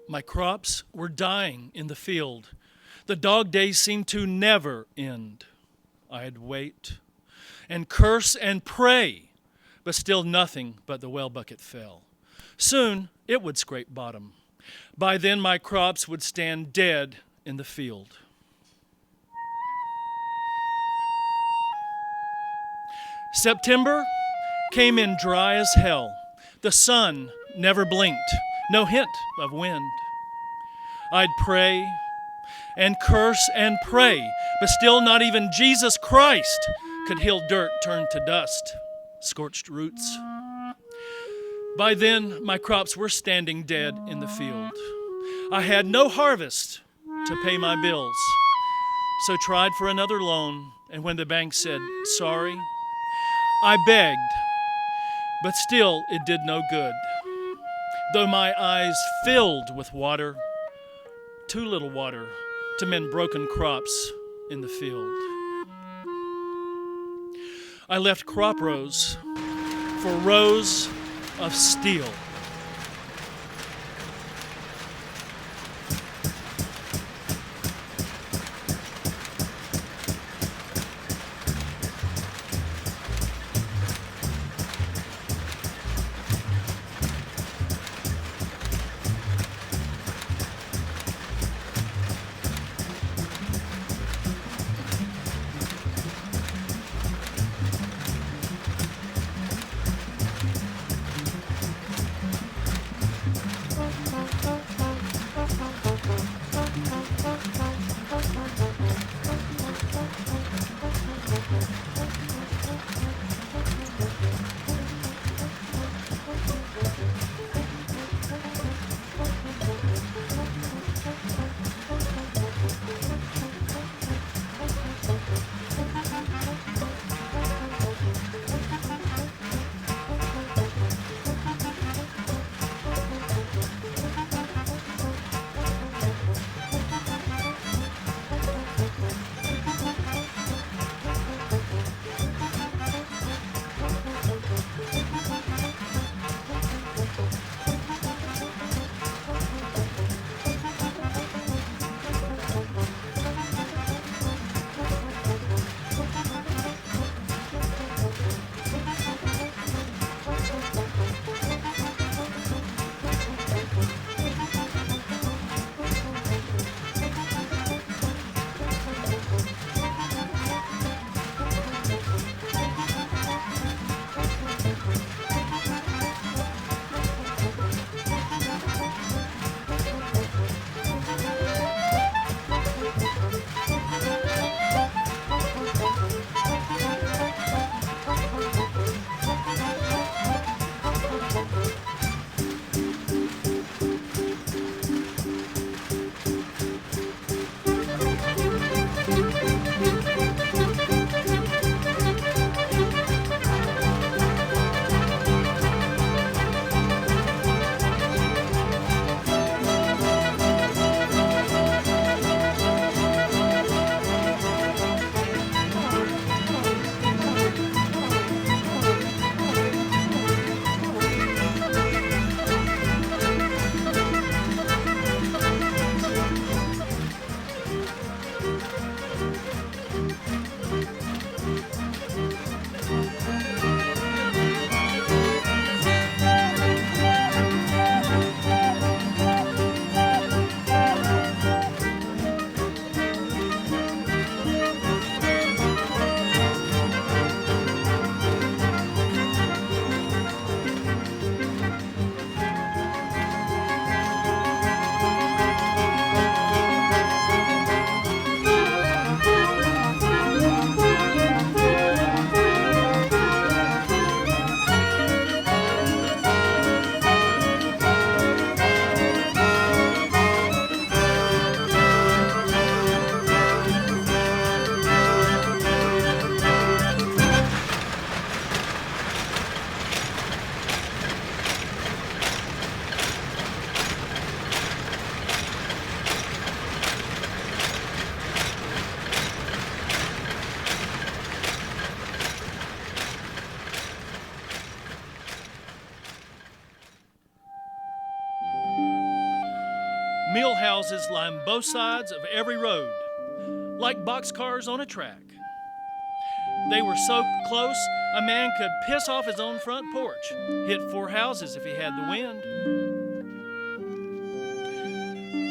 My crops were dying in the field. The dog days seemed to never end. I'd wait and curse and pray, but still nothing but the well bucket fell. Soon it would scrape bottom. By then my crops would stand dead in the field. September came in dry as hell. The sun never blinked, no hint of wind. I'd pray and curse and pray, but still not even Jesus Christ could heal dirt turned to dust, scorched roots. By then, my crops were standing dead in the field. I had no harvest to pay my bills, so tried for another loan, and when the bank said, sorry, I begged, but still it did no good. Though my eyes filled with water, too little water to mend broken crops in the field. I left crop rows for rows of steel. Mill houses line both sides of every road, like boxcars on a track. They were so close, a man could piss off his own front porch, hit 4 houses if he had the wind.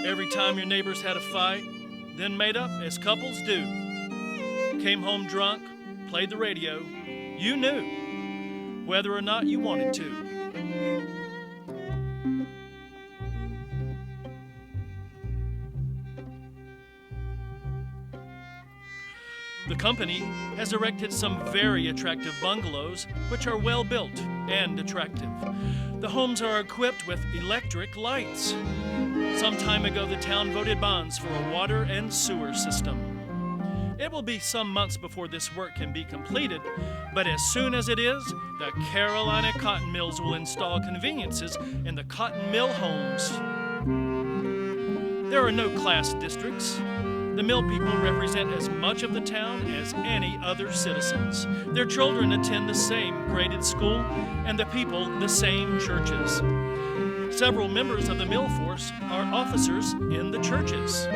Every time your neighbors had a fight, then made up as couples do, came home drunk, played the radio, you knew whether or not you wanted to. The company has erected some very attractive bungalows, which are well built and attractive. The homes are equipped with electric lights. Some time ago, the town voted bonds for a water and sewer system. It will be some months before this work can be completed, but as soon as it is, the Carolina cotton mills will install conveniences in the cotton mill homes. There are no class districts. The mill people represent as much of the town as any other citizens. Their children attend the same graded school, and the people the same churches. Several members of the mill force are officers in the churches.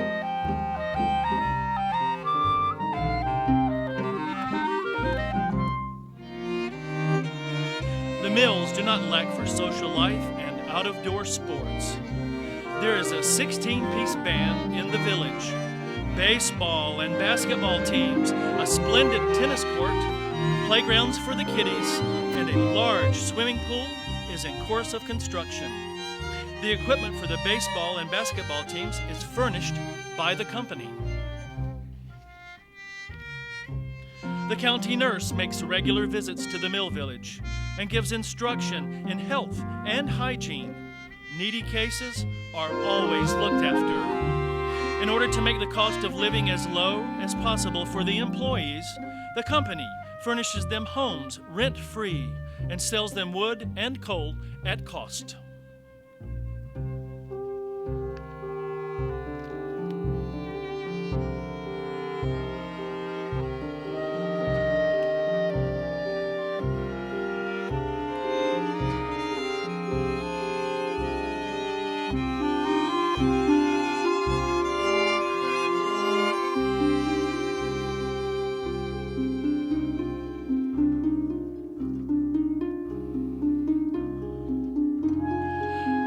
The mills do not lack for social life and out-of-door sports. There is a 16-piece band in the village, baseball and basketball teams, a splendid tennis court, playgrounds for the kiddies, and a large swimming pool is in course of construction. The equipment for the baseball and basketball teams is furnished by the company. The county nurse makes regular visits to the mill village and gives instruction in health and hygiene. Needy cases are always looked after. In order to make the cost of living as low as possible for the employees, the company furnishes them homes rent-free and sells them wood and coal at cost.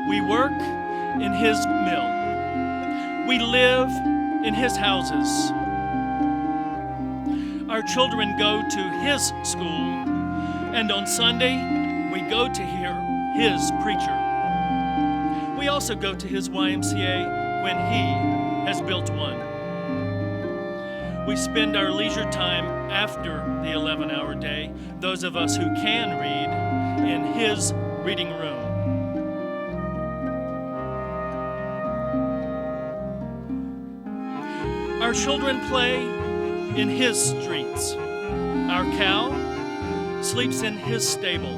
We work in his mill. We live in his houses. Our children go to his school, and on Sunday, we go to hear his preacher. We also go to his YMCA when he has built one. We spend our leisure time after the 11-hour day, those of us who can read, in his reading room. Our children play in his streets. Our cow sleeps in his stable.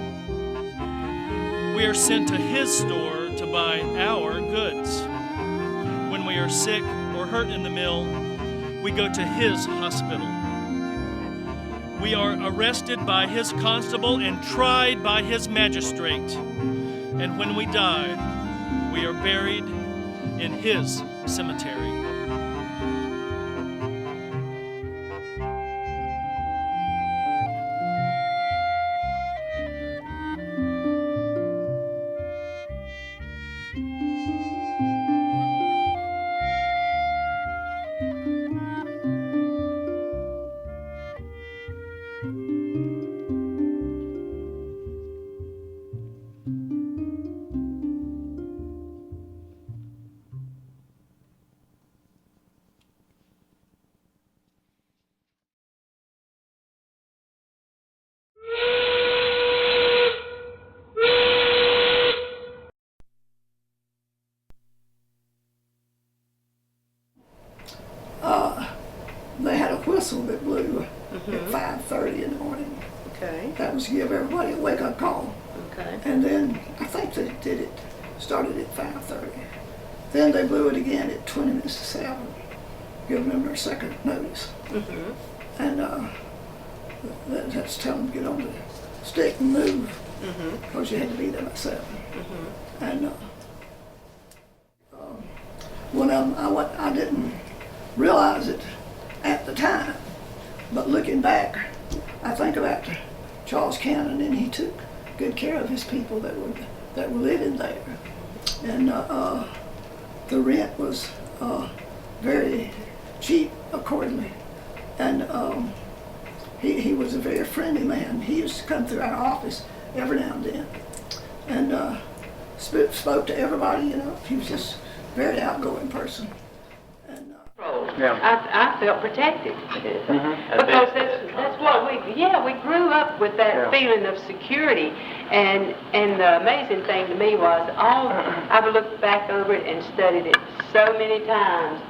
We are sent to his store to buy our goods. When we are sick or hurt in the mill, we go to his hospital. We are arrested by his constable and tried by his magistrate. And when we die, we are buried in his cemetery. They had a whistle that blew at 5:30 in the morning. Okay. That was to give everybody a wake-up call. Okay. And then I think they started at 5:30. Then they blew it again at 20 minutes to 7, giving them their second notice. And that's telling them to get on the stick and move, because you had to be there by 7. And one of them, I didn't realize it at the time, but looking back, I think about Charles Cannon, and he took good care of his people that were living there, and the rent was very cheap accordingly, and he was a very friendly man. He used to come through our office every now and then, and spoke to everybody. You know, he was just a very outgoing person. And I felt protected because that's what we grew up with that feeling of security, and the amazing thing to me was I've looked back over it and studied it so many times,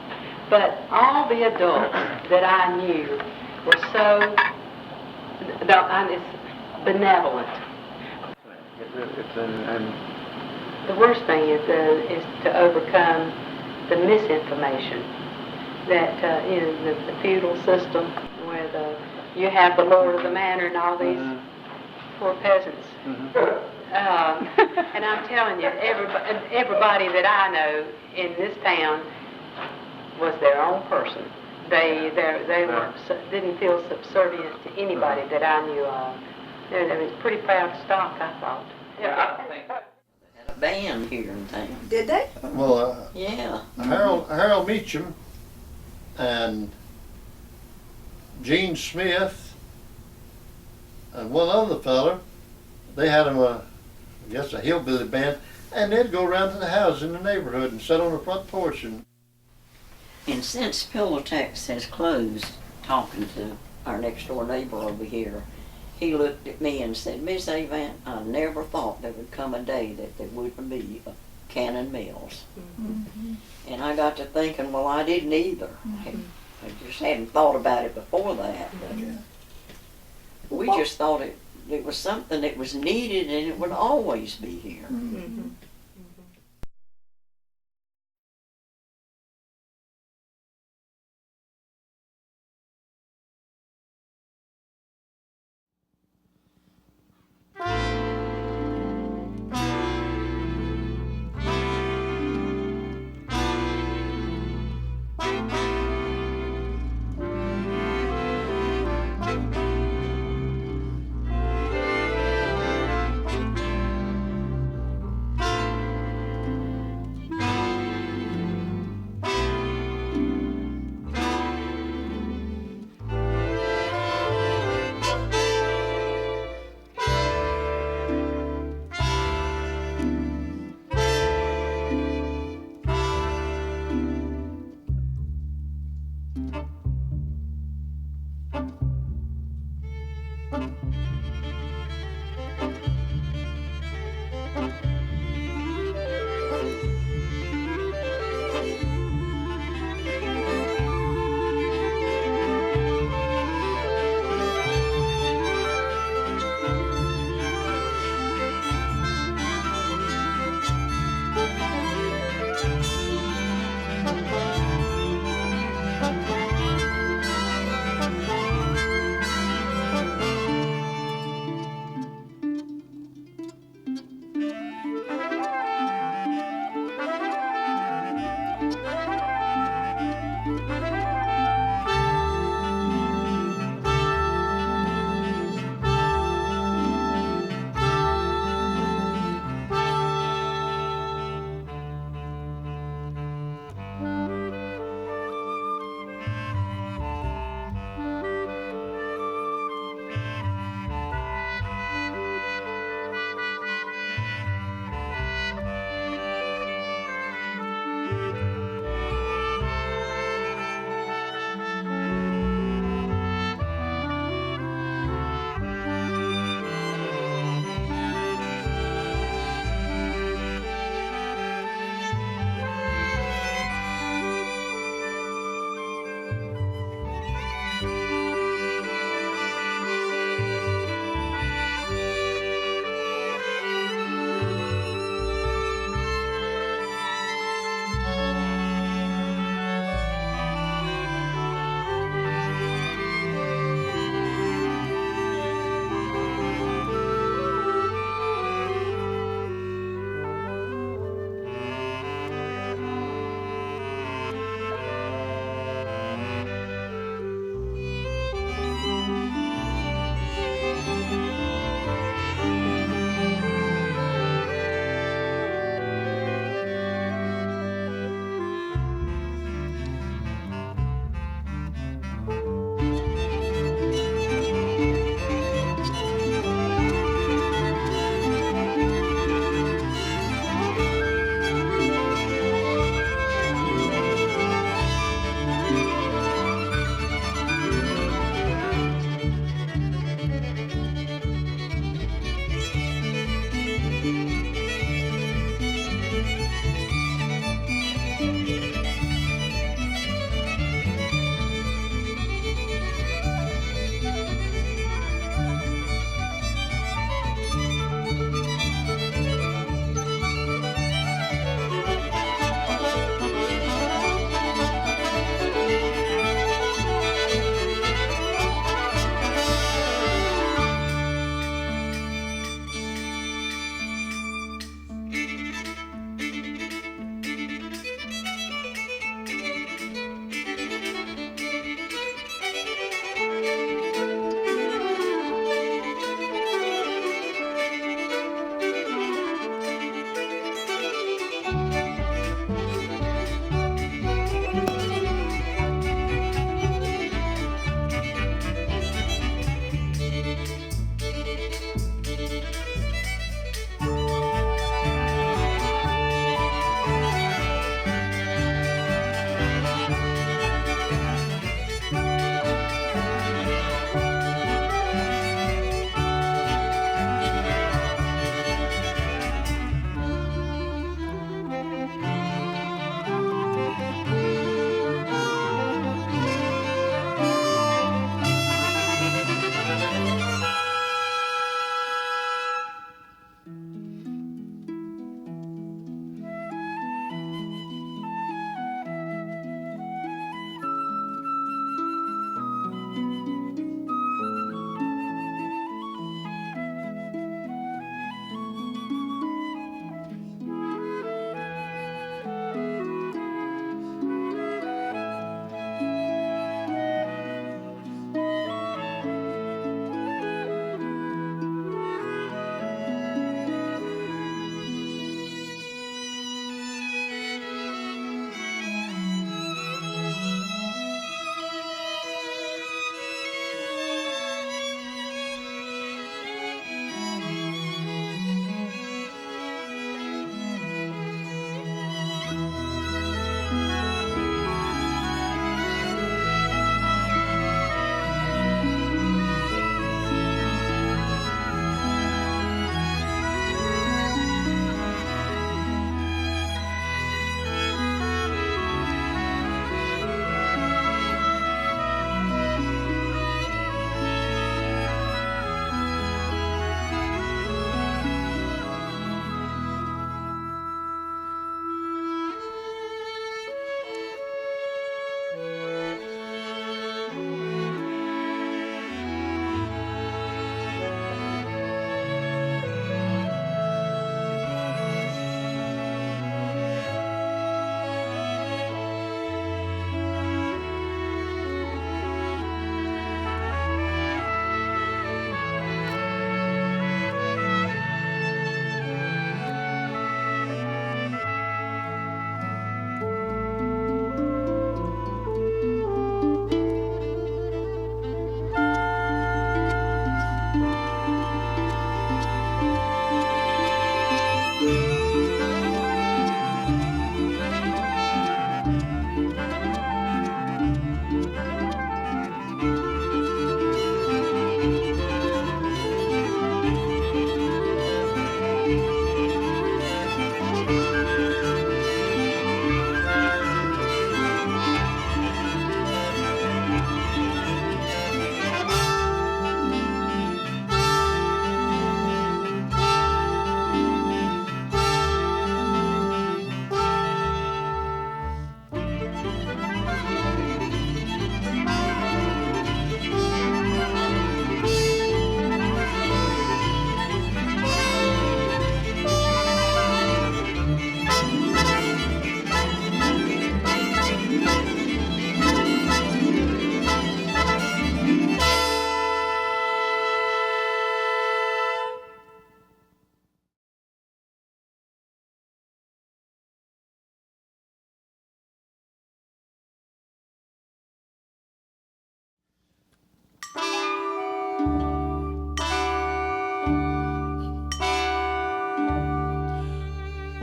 but all the adults that I knew were so benevolent. The worst thing is to overcome the misinformation that the feudal system where you have the lord of the manor and all these poor peasants. And I'm telling you, everybody that I know in this town was their own person. They didn't feel subservient to anybody that I knew of. They was pretty proud stock, I thought. A band here in town. did they? Well, Yeah. Harold Meacham and Gene Smith and one other fella, they had them a hillbilly band, and they'd go around to the houses in the neighborhood and sit on the front porch and. And since Pilotex has closed, talking to our next door neighbor over here, he looked at me and said, "Miss Avant, I never thought there would come a day that there wouldn't be a Cannon Mills." And I got to thinking, well, I didn't either. I just hadn't thought about it before that. But we just thought it was something that was needed and it would always be here.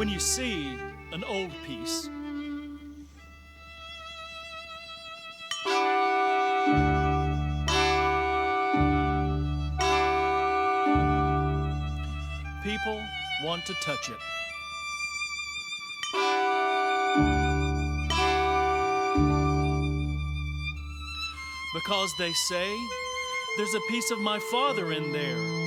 when you see an old piece. People want to touch it. Because they say, there's a piece of my father in there.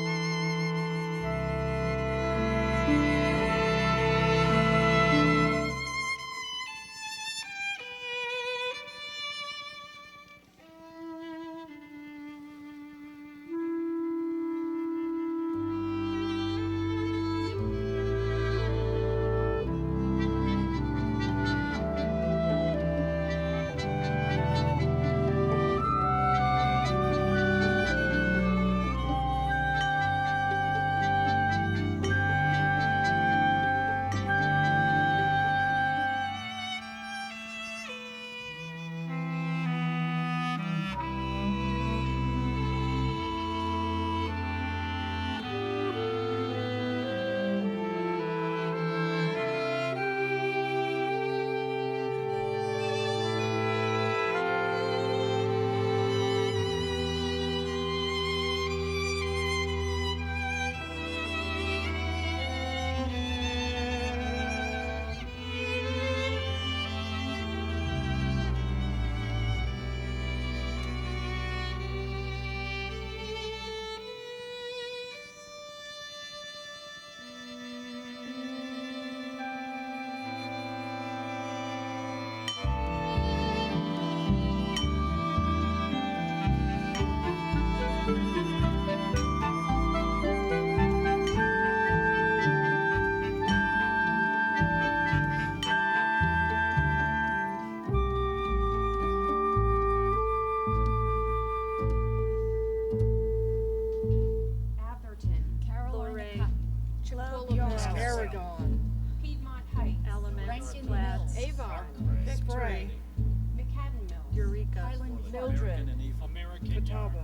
Piedmont Heights, Elements, Rankin Flats, Mills, Avon, Spray, McCadden Mills, Eureka, Highland Mildred, American Catawba.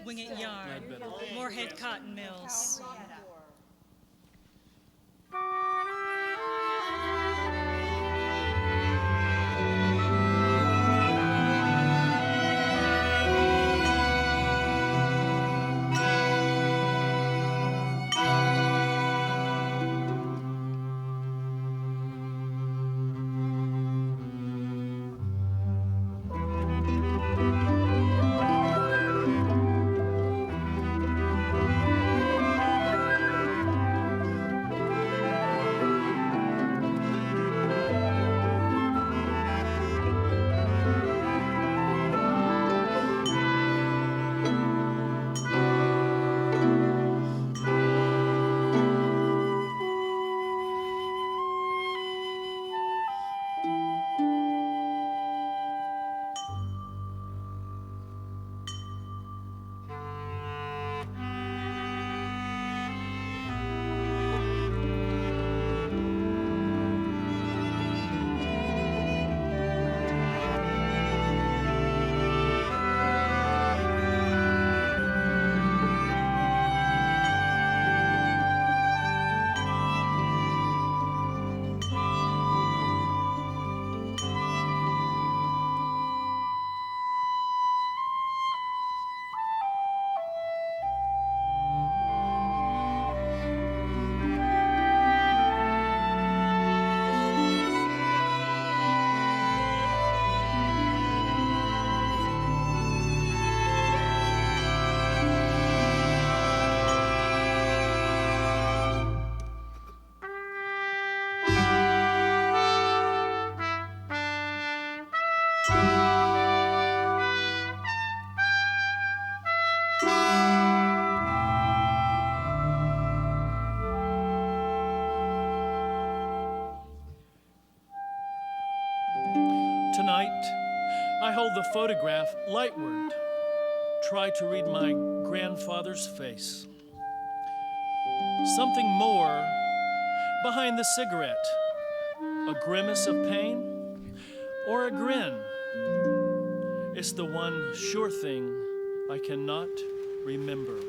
Wingate Yarn, I'd better. Moorhead Cotton Mills. night, I hold the photograph lightward, try to read my grandfather's face. Something more behind the cigarette, a grimace of pain or a grin. It's the one sure thing I cannot remember.